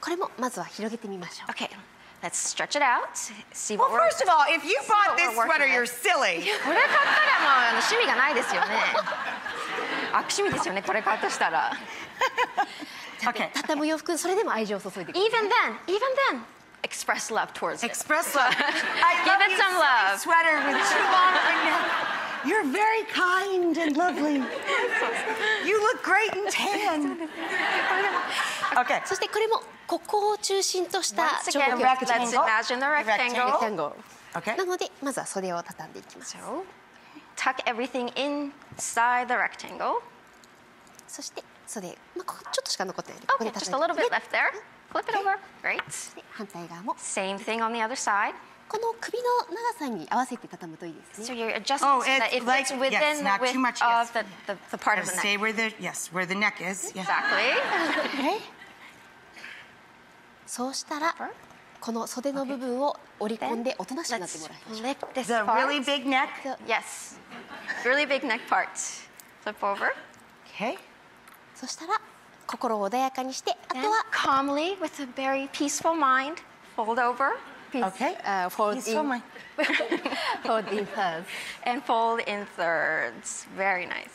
これもまずは広げてみましょう。 Okay, let's stretch it out. See Well, what we're... first of all, if you bought this what we're sweater, working you're with. silly. これ買ったらもう趣味がないですよね。悪趣味ですよね、これ買うとしたら。Okay. 畳む洋服、それでも愛情を注いでくる。 Even then, express love towards it. Express love. I Give love it you, some silly love. sweater with too long of a neck. You're very kind and lovely. You look great in tan. Okay. そしてこれもここを中心とした Once 長 again, 方形を作ってい let's ます。 imagine the rectangle. レクタンゴル Okay. なのでまずは袖を畳んでいきます。 So, tuck everything inside the rectangle. そして袖、ここちょっとしか残ってないので、ここ Okay, で just 畳 a んで little bit left there. Flip it over. Great. で反対側も Same thing on the other side. この首の長さに合わせて畳むといいです So ね。 you're adjusting Oh, so that it's it like- fits within yes, the not width too much, of yes. the part of the Stay neck. where the neck is. Yes. Exactly. Okay. そうしたらこの袖の部分を折り込んでおとなしくなって Let's もらいましょう。 flip this The part. really big neck. Yes. Really big neck part. Flip over. Okay. そしたら心を穏やかにして、あと And は calmly, with a very peaceful mind, fold over Okay. fold Peaceful in mind. fold in thirds. and fold in thirds. Very nice.